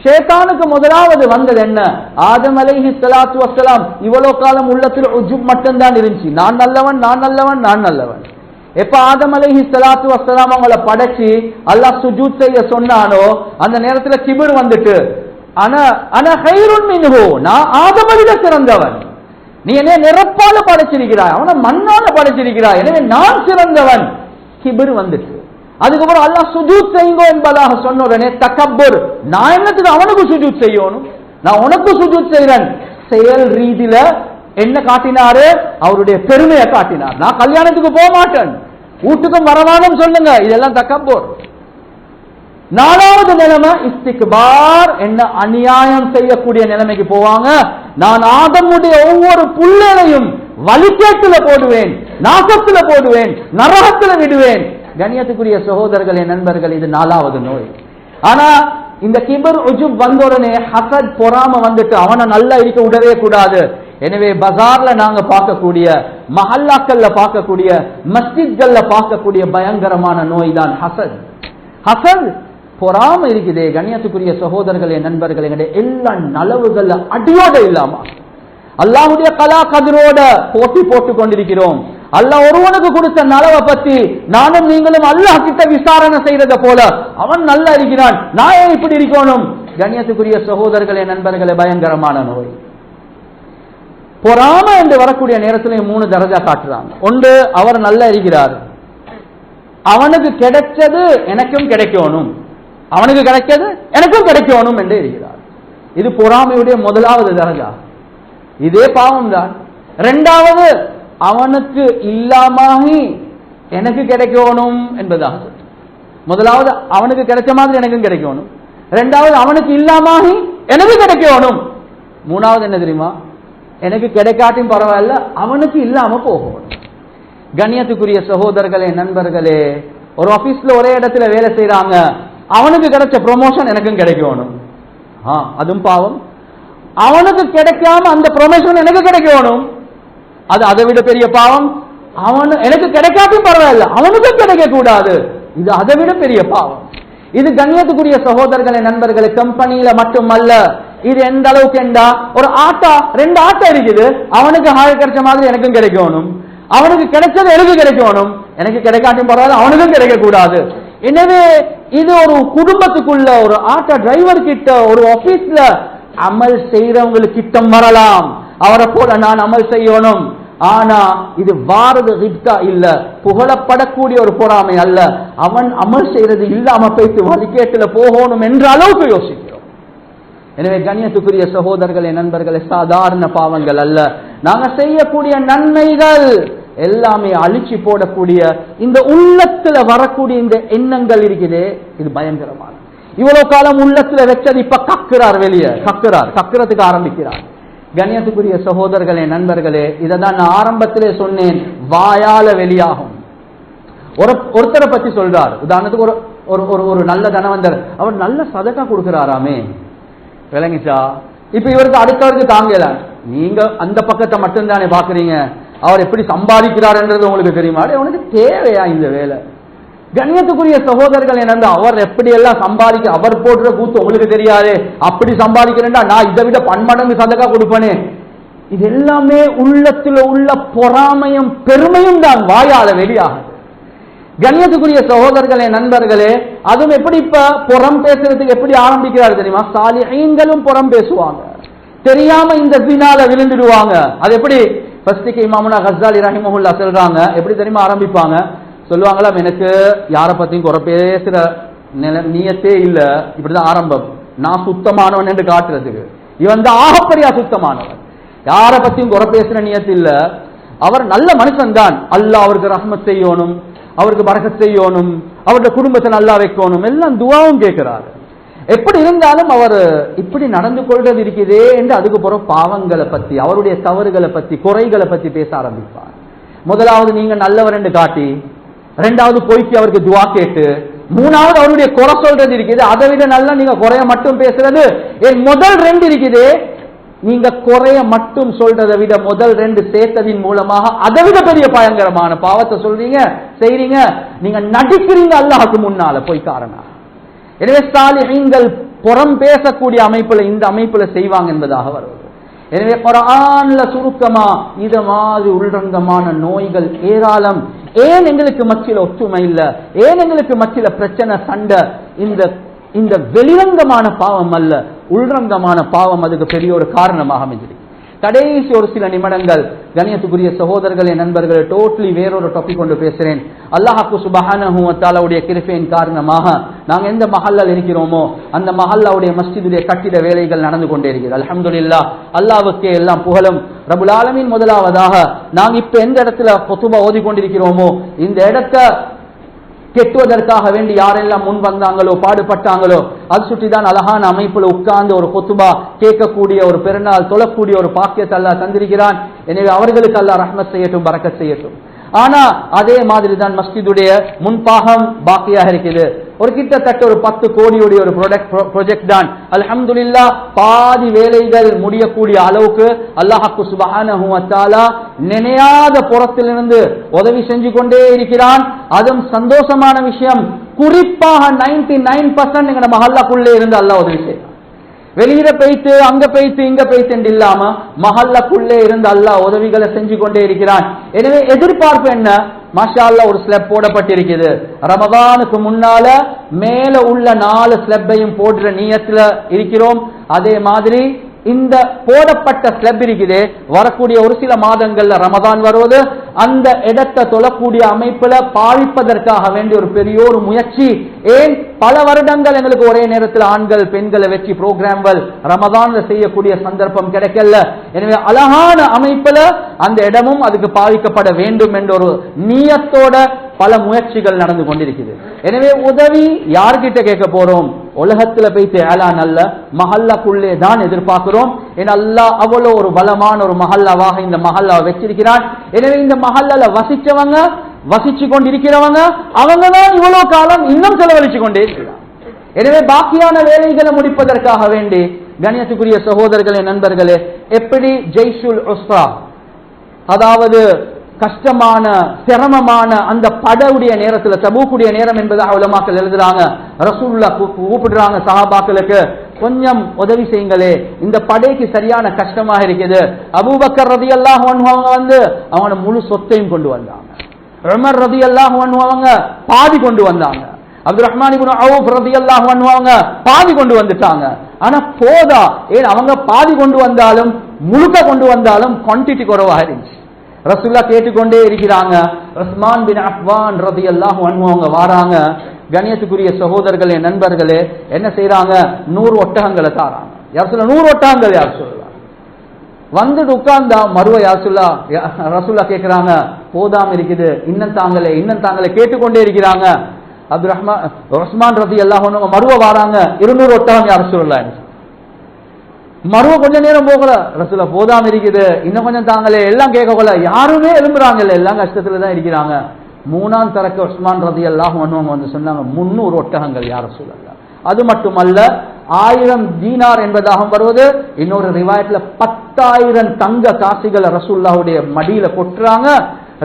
A: ஷேத்தானுக்கு முதலாவது வந்தது என்ன? ஆதம் அலைஹிஸ்ஸலாத்து வஸ்ஸலாம் இவ்வளவு காலம் உள்ளத்தில் உஜுப் மட்டும்தான் இருந்துச்சு, நான் நல்லவன், நான் நல்லவன், நான் நல்லவன். எப்ப ஆதம் அலைஹிஸ்ஸலாத்து வஸ்ஸலாம் அவங்கள படைச்சு அல்லாஹ் சுஜூத் செய்ய சொன்னானோ அந்த நேரத்துல கிபர் வந்துட்டு, அன கைருன் மின்ஹு, நான் ஆதமை விட சிறந்தவன், நீ என்னை நெருப்பால படைச்சிருக்கிறாய், அவனை மண்ணால படைச்சிருக்கிறாய், எனவே நான் சிறந்தவன். கிபர் வந்துட்டு அதுக்கப்புறம் அல்லாஹ் சுஜூத் செய்யுங்க என்பதாக சொன்ன உடனே தக்கப்புர், நான் என்னத்துக்கு அவனுக்கு சுஜூத் செய்யணும், நான் உனக்கு சுஜூத் செய்யறேன். செயல் ரீதியில என்ன காட்டினாரு? அவருடைய பெருமையை காட்டினார். நான் கல்யாணத்துக்கு போக மாட்டேன், வீட்டுக்கும் வரவானும் சொல்லுங்க, இதெல்லாம் தக்கப்புர். நாலாவது நிலைமை இஸ்திக்பார், என்ன அநியாயம் செய்யக்கூடிய நிலைமைக்கு போவாங்க. நான் ஆதமுடைய ஒவ்வொரு புள்ளையையும் வலிக்கேட்டுல போடுவேன், நாசத்துல போடுவேன், நரகத்துல விடுவேன். கண்ணியத்துக்குரிய சகோதரர்களே, நண்பர்கள், இது நாலாவது நோய். ஆனா இந்த கிபர் உஜுப் வந்த உடனே ஹஸத் பொறாம வந்துட்டு அவனை நல்லா இருக்க விடவே கூடாது, எனவே பஜார்ல நாங்க பார்க்கக்கூடிய, மஹல்லாக்கள்ல பார்க்கக்கூடிய, மஸ்ஜித்கள்ல பார்க்கக்கூடிய பயங்கரமான நோய் தான் ஹசத். ஹசத் பொறாம இருக்குதே கண்ணியத்துக்குரிய சகோதரர்களே, நண்பர்களே, எல்லா நலவுகள்ல அடியோட இல்லாம அல்லாஹ்வுடைய கலா கதிரோட போட்டி போட்டுக் கொண்டிருக்கிறோம். அல்லாஹ் ஒருவனுக்கு கொடுத்த நலவை பத்தி நானும் நீங்களும் அல்லாஹ் கிட்ட விசாரணை செய்யறத போல அவன் நல்லா இருக்கிறான், நான் ஏன் இப்படி இருக்கணும்? கண்ணியத்துக்குரிய சகோதரர்களே, நண்பர்களே, பயங்கரமான நோய். பொறாம என்று வரக்கூடிய நேரத்திலே 3 தரஜா காட்டுறாங்க. ஒன்று, அவர் நல்லா இருக்கிறார், அவனுக்கு கிடைச்சது எனக்கும் கிடைக்கணும், அவனுக்கு கிடைச்சது எனக்கும் கிடைக்கணும் என்று இருக்கிறார். இது பொறாமையுடைய முதலாவது தரஜா. இதே பாவம் தான். இரண்டாவது, அவனுக்கு இல்லாமி எனக்கு கிடைக்கணும் என்பதாக. முதலாவது அவனுக்கு கிடைச்ச மாதிரி எனக்கும் கிடைக்கணும், இரண்டாவது அவனுக்கு இல்லாமி எனக்கு கிடைக்கணும், மூணாவது என்ன தெரியுமா, எனக்கு கிடைக்காட்டியும் பரவாயில்ல அவனுக்கு இல்லாம போகணும். கண்ணியத்துக்குரிய சகோதரர்களே, நண்பர்களே, ஒரு ஆபீஸ்ல ஒரே இடத்துல வேலை செய்யறாங்க, அவனுக்கு கிடைச்ச ப்ரொமோஷன் எனக்கும் கிடைக்கணும், அதுவும் பாவம். அவனுக்கு கிடைக்காம அந்த ப்ரொமோஷன் எனக்கு கிடைக்கணும், அது அதை விட பெரிய பாவம். எனக்கு கிடைக்காட்டியும் பரவாயில்ல அவனுக்கு கிடைக்க கூடாது, இது அதை விட பெரிய பாவம். இது கண்ணியத்துக்குரிய சகோதரர்களே, நண்பர்களே, கம்பெனியில மட்டுமல்ல, இது எந்த அளவுக்கு என்றா, ஒரு ஆட்டா 2 ஆட்டா இருக்குது, அவனுக்கு கிடைச்ச மாதிரி எனக்கும் கிடைக்கணும், அவனுக்கு கிடைச்சது எனக்கு கிடைக்கணும், எனக்கு கிடைக்காட்டியும் பரவாயில்ல அவனுக்கும் கிடைக்க கூடாது. எனவே இது ஒரு குடும்பத்துக்குள்ள, ஒரு ஆட்டோ டிரைவர் கிட்ட, ஒரு ஆபீஸ்ல அமல் செய்யறவங்களுக்கு கிட்டம் வரலாம், அவரை போல நான் அமல் செய்யணும். ஆனா இது வாரது ரிப்தா இல்ல, புகழப்படக்கூடிய ஒரு பொறாமை அல்ல. அவன் அமல் செய்யறது இல்லாம போயிட்டு வழிகேட்டுல போகணும் என்ற அளவுக்கு யோசிக்கிறோம். எனவே கண்ணியத்துக்குரிய சகோதரர்களே, நண்பர்களே, சாதாரண பாவங்கள் அல்ல, நாங்க செய்யக்கூடிய நன்மைகள் எல்லாமே அழிச்சு போடக்கூடிய இந்த உள்ளத்துல வரக்கூடிய இந்த எண்ணங்கள் இருக்குது, இது பயங்கரமான. இவ்வளவு காலம் உள்ளத்துல வச்சது இப்ப கக்குறார், வெளியே கக்குறதுக்கு ஆரம்பிக்கிறார். கண்ணியத்துக்குரிய சகோதரர்களே, நண்பர்களே, இதை தான் நான் ஆரம்பத்திலே சொன்னேன், வாயால வெளியாகும். ஒருத்தரை பத்தி சொல்றார், உதாரணத்துக்கு ஒரு நல்ல தனவந்தர், அவர் நல்ல சதக்கா கொடுக்கிறாராமே, விளங்கிச்சா? இப்ப இவருக்கு அடுத்தவருக்கு தாங்கல, நீங்க அந்த பக்கத்தை மட்டும்தானே பாக்குறீங்க, அவர் எப்படி சம்பாதிக்கிறார் என்றது உங்களுக்கு தெரியுமா? உனக்கு தேவையா இந்த வேலை? கண்ணியத்துக்குரிய சகோதரர்கள், என்ன அவர் எப்படி எல்லாம் சம்பாதிக்க, அவர் போடுற கூத்து உங்களுக்கு தெரியாது, அப்படி சம்பாதிக்கிறேன்டா நான் இதை விட 10 மடங்கு சதக்கா கொடுப்பேனே. இது எல்லாமே உள்ளத்துல உள்ள பொறாமையும் பெருமையும் தான் வாயால வெளியாகுது. கண்ணியத்துக்குரிய சகோதரர்களே, நண்பர்களே, அதுவும் எப்படி இப்ப புறம் பேசுறதுக்கு எப்படி ஆரம்பிக்கிறார் தெரியுமா? சாலிஹீன்களும் புறம் பேசுவாங்க, தெரியாம இந்த ஜினால விழுந்துடுவாங்க. அது எப்படி? ஃபர்ஸ்ட் இமாமுனா கஸ்ஸாலி ரஹிமஹுல்லாஹ் சொல்றாங்க, எப்படி தெரியுமா ஆரம்பிப்பாங்க? சொல்லுவாங்களாம், எனக்கு யாரை பத்தியும் குறை பேசுற நியத்தே இல்ல, இப்படிதான் ஆரம்பம். நான் சுத்தமானவன் என்று காட்டுறதுக்கு. இவன் தான் ஆகப்படியா சுத்தமானவன், யாரை பத்தியும் குறை பேசுற நியத்து இல்ல, அவர் நல்ல மனுஷன் தான், அல்லாஹ் அவருக்கு ரஹ்மத் செய்யணும், அவருக்கு பரக்கத் செய்யணும், அவருடைய குடும்பத்தை நல்லா வைக்கணும், எல்லாம் துஆவும் கேட்கிறாரு. எப்படி இருந்தாலும் அவர் இப்படி நடந்து கொள்றது இருக்குதே என்று அதுக்கு பிறகு பாவங்களை பத்தி, அவருடைய தவறுகளை பத்தி, குறைகளை பத்தி பேச ஆரம்பிப்பார். முதலாவது நீங்க நல்லவர் என்று காட்டி, இரண்டாவது போய்க்கு அவருக்கு துவா கேட்டு, மூணாவது அவருடைய குறை சொல்றது இருக்குது. அதை விட நல்லா நீங்க குறைய மட்டும் பேசுறது. முதல் 2 இருக்குது, நீங்க குறைய மட்டும் சொல்றதை விட முதல் 2 சேர்த்ததின் மூலமாக அதை விட பெரிய பயங்கரமான பாவத்தை சொல்றீங்க, செய்றீங்க. நீங்க நடிக்கிறீங்க அல்லாஹ்வுக்கு முன்னால போய் காரணம். எனவே சாலிஹீன்கள் புறம் பேசக்கூடிய அமைப்புல, இந்த அமைப்புல செய்வாங்க என்பதாக வருவது. எனவே குர்ஆன்ல சுருக்கமா இது மாதிரி உள்ரங்கமான நோய்கள் ஏராளம். ஏன் எங்களுக்கு மத்தியில ஒற்றுமை இல்ல, ஏன் எங்களுக்கு மத்தியில பிரச்சனை, சண்டை? இந்த வெளிரங்கமான பாவம் அல்ல, உள்ரங்கமான பாவம் அதுக்கு பெரிய ஒரு காரணமாக அமைஞ்சிருக்கு. கடைசி ஒரு சில நிமிடங்கள், கண்ணியத்துக்குரிய சகோதரர்களே, நண்பர்களே, டோட்டலி வேறொரு டாபிக் கொண்டு பேசுறேன். அல்லாஹ் சுப்ஹானஹு வ தஆலாவுடைய கிருபையின் காரணமாக நாங்க எந்த மஹல்லால இருக்கிறோமோ அந்த மஹல்லாவுடைய மஸ்ஜிதுடைய கட்டிட வேலைகள் நடந்து கொண்டே இருக்கிறது. அல்ஹம்துலில்லாஹ், அல்லாஹ்வுக்கே எல்லாம் புகழும். ரப்புல் ஆலமீன் முதலாவதாக நாங்க இப்ப எந்த இடத்துல குதுபா ஓதி கொண்டிருக்கிறோமோ இந்த இடத்தை கெட்டுவதற்காக வேண்டி யாரெல்லாம் முன் வந்தாங்களோ, பாடுபட்டாங்களோ, அது சுற்றிதான் அழகான அமைப்புல உட்கார்ந்து ஒரு குத்துபா கேட்கக்கூடிய, ஒரு பெருநாள் தொழக்கூடிய ஒரு பாக்கியத்தை அல்லாஹ் தந்திருக்கிறான். எனவே அவர்களுக்கு அல்லாஹ் ரஹ்மத் செய்யட்டும், பரக்கத் செய்யட்டும். ஆனா அதே மாதிரி தான் மஸ்ஜிதுடைய முன்பாகம் பாக்கியாக இருக்குது. ஒரு கிட்டத்தட்ட ஒரு 10 கோடியுடைய ஒரு ப்ராஜெக்ட் தான். அல்ஹம்துலில்லாஹ் பாதி வேலைகள் முடியக்கூடிய அளவுக்கு அல்லாஹ் சுப்ஹானஹு வ தஆலா நினையாத புறத்திலிருந்து உதவி செஞ்சு கொண்டே இருக்கிறான். அதுவும் சந்தோஷமான விஷயம், குறிப்பாக 99% எங்க மஹல்லாக்குள்ளே இருந்து அல்லாஹ் உதவி செய்யறான். வெளியில போயிட்டு அங்க போயிட்டு இங்க போயிட்டு இல்லாம மஹல்லாக்குள்ளே இருந்து அல்லாஹ் உதவிகளை செஞ்சு கொண்டே இருக்கிறான். எனவே எதிர்பார்ப்பு என்ன? மாஷா அல்லாஹ் ஒரு ஸ்லெப் போடப்பட்டிருக்குது. ரமதானுக்கு முன்னால மேல உள்ள 4 ஸ்லெப்பையும் போடுற நியத்துல இருக்கிறோம். அதே மாதிரி இந்த போடப்பட்ட ஸ்லெப் இருக்குது, வரக்கூடிய ஒரு சில மாதங்கள்ல ரமதான் வருவது, அந்த இடத்தை தொழக்கூடிய அமைப்புல பாவிப்பதற்காக வேண்டிய ஒரு பெரிய ஒரு முயற்சி. ஏன் பல வருடங்கள் எங்களுக்கு ஒரே நேரத்தில் ஆண்கள் பெண்களை வச்சு புரோகிராம்கள் ரமதான்ல செய்யக்கூடிய சந்தர்ப்பம் கிடைக்கல. எனவே அழகான அமைப்புல அந்த இடமும் அதுக்கு பாவிக்கப்பட வேண்டும் என்ற ஒரு நியத்தோட பல முயற்சிகள் நடந்து கொண்டிருக்கிறது. எனவே உதவி யார்கிட்ட கேட்க போறோம்? உலகத்துல போய்த்து ஏலான் அல்ல, மஹல்லாக்குள்ளே தான் எதிர்பார்க்கிறோம். ஏன்னா அல்லாஹ் அவ்வளோ ஒரு பலமான ஒரு மஹல்லாவாக இந்த மஹல்லாவை வச்சிருக்கிறான். எனவே இந்த மஹல்லால வசிச்சவங்க, வசிச்சு கொண்டிருக்கிறவங்க, அவங்க தான் இவ்வளவு காலம் இன்னும் செலவழிச்சு கொண்டே இருக்கிறாங்க. எனவே பாக்கியான வேலைகளை முடிப்பதற்காக வேண்டி கண்ணியத்துக்குரிய சகோதரர்களே, நண்பர்களே, எப்படி ஜெய்ஷுல் உஸ்ரா, அதாவது கஷ்டமான சிரமமான அந்த படவுடைய நேரத்தில், தபூக்குடைய நேரம் என்பதாக உலமாக்கள் எழுதுறாங்க. ரசூலுல்லாஹ் கூப்பிடுறாங்க சஹாபாக்களுக்கு, கொஞ்சம் உதவி செய்யுங்களே, இந்த படைக்கு சரியான கஷ்டமாக இருக்குது. அபூபக்கர் ரலியல்லாஹு அன்ஹு அவங்க வந்து அவங்க முழு சொத்தையும் கொண்டு வந்தாங்க. உமர் ரலியல்லாஹு அன்ஹு அவங்க பாதி கொண்டு வந்தாங்க. அப்துல் ரஹ்மான் இப்னு அவுஃப் ரலியல்லாஹு அன்ஹு அவங்க பாதி கொண்டு வந்துட்டாங்க. ஆனா போதா, ஏன் அவங்க பாதி கொண்டு வந்தாலும் முழுக்க கொண்டு வந்தாலும் குவான்டிட்டி குறைவாக இருந்துச்சு. ரசூலுல்லாஹ் கேட்டுக்கொண்டே இருக்கிறாங்க. உஸ்மான் பின் அஃபான் ரலியல்லாஹு அன்ஹு அவங்க வராங்க. கண்ணியத்துக்குரிய சகோதரர்களே, நண்பர்களே, என்ன செய்யறாங்க? 100 ஒட்டகங்களை தாராங்க. யார் சொல்ல? 100 ஒட்டகங்கள். யார் சொல்லலாம்? வந்துட்டு உட்கார்ந்தா மறுவ யார் சொல்லா? ரசூலுல்லாஹ் கேட்கிறாங்க, போதாம இருக்குது, இன்னும் தாங்களே, இன்னும் தாங்களே கேட்டுக்கொண்டே இருக்கிறாங்க. அப்துல் ரஹ்மான் உஸ்மான் ரலியல்லாஹு அன்ஹு மறுவ வராங்க. 200 ஒட்டகம். யார் சொல்லலாம்? மறுவ கொஞ்ச நேரம் போகல, ரசூலுல்லாஹ் போதாம இருக்குது, இன்னும் கொஞ்சம் தாங்களே, எல்லாம் கேட்கல, யாருமே எழும்புறாங்க, எல்லாம் கஷ்டத்துல தான் இருக்கிறாங்க. 3ஆம் தரக்கு உஸ்மான் ரலியல்லாஹு அன்ஹு வந்து சொன்னாங்க, 300 ஒட்டகங்கள். யார் ரசூலுல்லாஹ்? அது மட்டுமல்ல, 1000 தீனார் என்பதாக வருவது. இன்னொரு ரிவாயத்துல 10,000 தங்க காசுகளை ரசூலுல்லாஹுடைய மடியில கொட்டுறாங்க.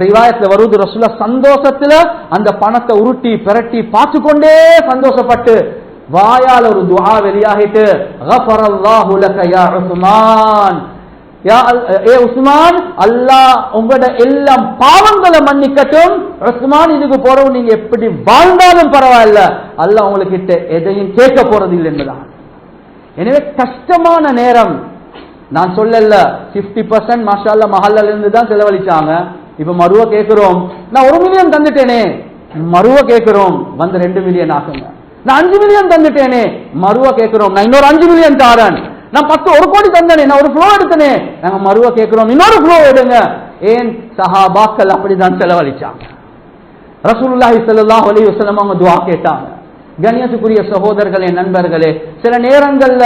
A: ரிவாயத்துல வருவது, ரசூலுல்லாஹ் சந்தோஷத்துல அந்த பணத்தை உருட்டி பிரட்டி பார்த்து கொண்டே சந்தோஷப்பட்டு வாயால் ஒரு துஆ வெளியாகிட்டு, கஃபரல்லாஹு லக யா உஸ்மான், ஏ உஸ்மான், அல்லாஹ் உங்களோட எல்லாம் பாவங்களை மன்னிக்கட்டும். உஸ்மான், இதுக்கு போறவு நீங்க எப்படி வாழ்ந்தாலும் பரவாயில்ல, அல்லாஹ் உங்களுக்கு எதையும் கேட்க போறது இல்லை என்பதான். எனவே கஷ்டமான நேரம் நான் சொல்லல, 50% மாஷா அல்லாஹ் மஹல்லால இருந்து தான் செலவழிச்சாங்க. இப்ப மறுவ கேட்கிறோம், நான் 1 மில்லியன் தந்துட்டேனே, மறுவ கேட்கிறோம் வந்து 2 மில்லியன் ஆகுங்க. நான் 5 மில்லியன் தந்துட்டேனே, மறுவ கேட்கிறோம் நான் இன்னொரு 5 மில்லியன் தாரன். நான் 1 கோடி தந்தனே, நான் ஒரு ஃப்ளோ எடுத்தனே, நாங்க மறுவ கேட்கிறோம் இன்னொரு ஃப்ளோ எடுங்க. ஏன்? சஹாபாக்கள் அப்படிதான் செலவழிச்சாங்க. ரசூலுல்லாஹி ஸல்லல்லாஹு அலைஹி வஸல்லம் அவங்க துஆ கேட்டாங்க. கண்ணியத்துக்குரிய சகோதரர்களே, நண்பர்களே, சில நேரங்கள்ல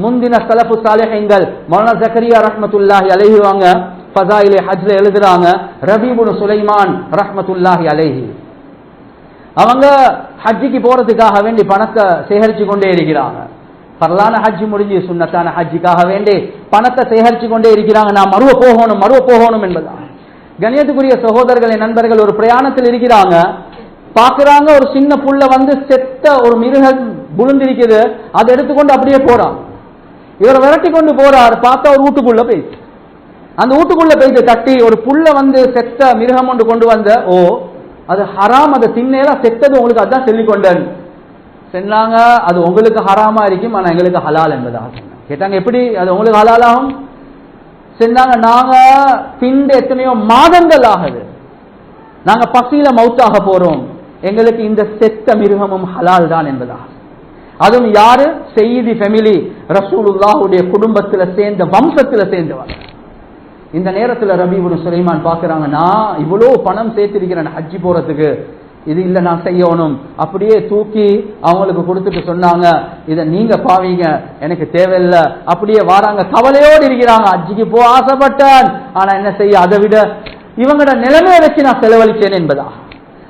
A: முந்தின ஸலஃபு ஸாலிஹீன்கள் மௌலானா ஜக்கரியா ரஹ்மத்துல்லாஹி அலைஹி வாங்க ஃபஸாயிலே ஹஜ்ல எழுதுறாங்க. ரபீ இப்னு சுலைமான் ரஹ்மத்துல்லாஹி அலைஹி அவங்க ஹஜ்ஜிக்கு போறதுக்காக வேண்டி பணத்தை சேகரிச்சு கொண்டே இருக்கிறாங்க. பரலான ஹஜ்ஜி முடிஞ்சு சுன்னத்தான ஹஜ்ஜிக்காக வேண்டி பணத்தை சேகரிச்சு கொண்டே இருக்கிறாங்க. நான் மறுவ போகணும் என்பதா. கண்ணியத்துக்குரிய சகோதரர்களே, நண்பர்கள், ஒரு பிரயாணத்தில் இருக்கிறாங்க. பாக்குறாங்க, ஒரு சின்ன புள்ள வந்து செத்த ஒரு மிருகம் புழுந்திருக்குது, அதை எடுத்துக்கொண்டு அப்படியே போறான். இவர் விரட்டி கொண்டு போறார். பார்த்தா ஒரு வீட்டுக்குள்ள போயிடுச்சு. அந்த வீட்டுக்குள்ள போயிட்டு தட்டி, ஒரு புள்ள வந்து செத்த மிருகம் ஒன்று கொண்டு வந்த, ஓ அது ஹராம், அதை தின்னேலாம், செத்தது உங்களுக்கு அதான் சொல்லிக்கொண்டேன் சொன்னாங்க. அது உங்களுக்கு ஹராமா இருக்கும், ஆனா எங்களுக்கு ஹலால் என்பதாக சொன்னாங்க. கேட்டாங்க, எப்படி அது உங்களுக்கு ஹலாலாகும்? சொன்னாங்க, நாங்க திண்டு எத்தனையோ மாதங்கள் ஆகுது, நாங்க பசியில மௌத்தாக போறோம், எங்களுக்கு இந்த செத்த மிருகமும் ஹலால் தான் என்பதாக. அதுவும் யாரு? செய்தி ஃபேமிலி, ரசூலுல்லாஹுடைய குடும்பத்துல சேர்ந்த, வம்சத்துல சேர்ந்தவங்க. இந்த நேரத்தில் ரபீ இப்னு சுலைமான் பார்க்கறாங்க, நான் இவ்வளோ பணம் சேர்த்திருக்கிறேன் ஹஜ்ஜி போறதுக்கு, இது இல்லை நான் செய்யணும். அப்படியே தூக்கி அவங்களுக்கு கொடுத்துட்டு சொன்னாங்க, இதை நீங்க பாவீங்க, எனக்கு தேவையில்லை. அப்படியே வாராங்க, கவலையோடு இருக்கிறாங்க. ஹஜ்ஜிக்கு போக ஆசைப்பட்டேன், ஆனா என்ன செய்ய, அதை விட இவங்களோட நிலைமையை வச்சு நான் செலவழிச்சேன் என்பதா.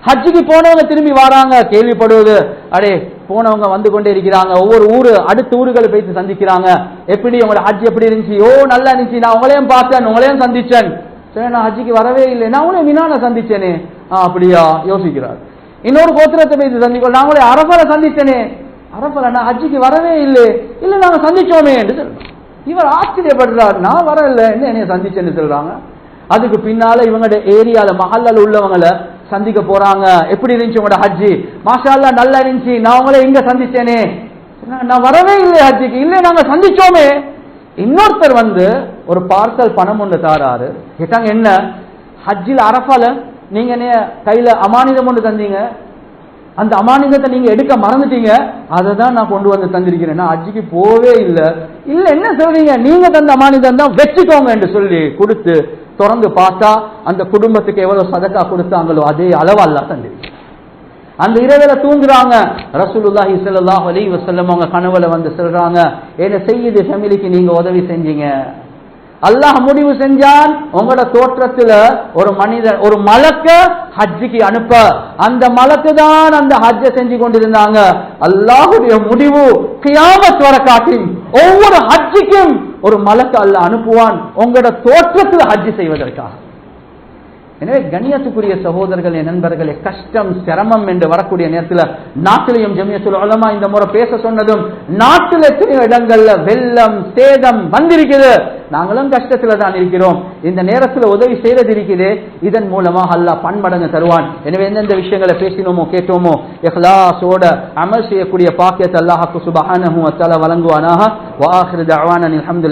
A: ஹஜ்ஜுக்கு போனவங்க திரும்பி வராங்க, கேள்விப்படுவது அடே போனவங்க வந்து கொண்டே இருக்கிறாங்க, ஒவ்வொரு ஊரு அடுத்த ஊர்களை போய் சந்திக்கிறாங்க. எப்படி உங்களோட ஹஜ் எப்படி இருந்துச்சு? ஓ நல்லா இருந்துச்சு, நான் உங்களையும் பார்த்தேன், உங்களையும் சந்திச்சேன். சரி நான் ஹஜ்ஜுக்கு வரவே இல்லை, நான் உங்களை மினால சந்திச்சேனே. அப்படியா யோசிக்கிறார். இன்னொரு கோத்திரத்தை போய் சந்திக்கொள்ள, நான் உங்களை அரபல சந்திச்சேனே. அரபல நான் ஹஜ்ஜுக்கு வரவே இல்லை, இல்ல நாங்க சந்திச்சோமே என்று சொல்றாங்க. இவர் ஆச்சரியப்படுறார், நான் வரல, என்ன என்னைய சந்திச்சேன்னு சொல்றாங்க. அதுக்கு பின்னால இவங்களோட ஏரியால மஹல்ல உள்ளவங்களை சந்திக்க போறாங்க. எப்படி இருந்துச்சு உங்களோட ஹஜ்ஜி? மாஷா அல்லாஹ் நல்லா இருந்துச்சு, நான் உங்களை இங்க சந்திச்சேனே. நான் வரவே இல்லை ஹஜ்ஜிக்கு, இல்லை நாங்க சந்திச்சோமே. இன்னொருத்தர் வந்து ஒரு பார்சல் பணம் ஒன்று தாராரு. கேட்டாங்க என்ன? ஹஜ்ஜில் அரஃபால நீங்க கையில அமானிதம் ஒன்று தந்தீங்க, அந்த அமானிதத்தை நீங்க எடுக்க மறந்துட்டீங்க, அதை தான் நான் கொண்டு வந்து தந்திருக்கிறேன். நான் ஹஜ்ஜிக்கு போவே இல்லை. இல்ல என்ன சொல்றீங்க? நீங்க தந்த அமானிதம் தான், வச்சுக்கோங்க என்று சொல்லி கொடுத்து திறந்து பார்த்தா அந்த குடும்பத்துக்கு எவ்வளவு சதக்கா கொடுத்தாங்களோ அதே அளவு அல்லாஹ் தந்திருக்கு. அந்த இரவுல தூங்குறாங்க. ரசூலுல்லாஹி ஸல்லல்லாஹு அலைஹி வஸல்லம் அவங்க கனவுல வந்து சொல்றாங்க, என்ன செய்யுது ஃபேமிலிக்கு நீங்க உதவி செஞ்சீங்க. அல்லாஹ் முடிவு செஞ்சான், உங்களோட தோற்றத்துல ஒரு மனிதன் ஒரு மலக்க ஹஜ்ஜுக்கு அனுப்ப, அந்த மலக்கு தான் அந்த ஹஜ்ஜை செஞ்சு கொண்டிருந்தாங்க. அல்லாஹ்வுடைய முடிவு கியாமத் வரை காட்டும் ஒவ்வொரு ஹஜ்ஜுக்கும் ஒரு மலக்கு அல்லாஹ் அனுப்புவான் உங்களோட தோற்றத்துல ஹஜ்ஜு செய்வதற்காக. எனவே கண்ணியத்துக்குரிய சகோதரர்களே, நண்பர்களே, கஷ்டம் சிரமம் என்று வரக்கூடிய நேரத்தில் நாட்டிலையும் ஜமியத்துல் உலமா இந்த முறை பேச சொன்னதும், நாட்டில் எத்தனையோ இடங்கள்ல வெள்ளம் சேதம் வந்திருக்குது, நாங்களும் கஷ்டத்துல தான் இருக்கிறோம். இந்த நேரத்தில் உதவி செய்யறது இருக்குது, இதன் மூலமாக அல்லாஹ் பன்மடங்கு தருவான். எனவே எந்தெந்த விஷயங்களை பேசினோமோ கேட்டோமோ இஹ்லாஸோட அமல் செய்யக்கூடிய பாக்கியத்தை அல்லாஹ் சுப்ஹானஹு வ தஆலா வழங்குவானாக. வ ஆகிரு தஅவானா அல்ஹம்துலில்லாஹ்.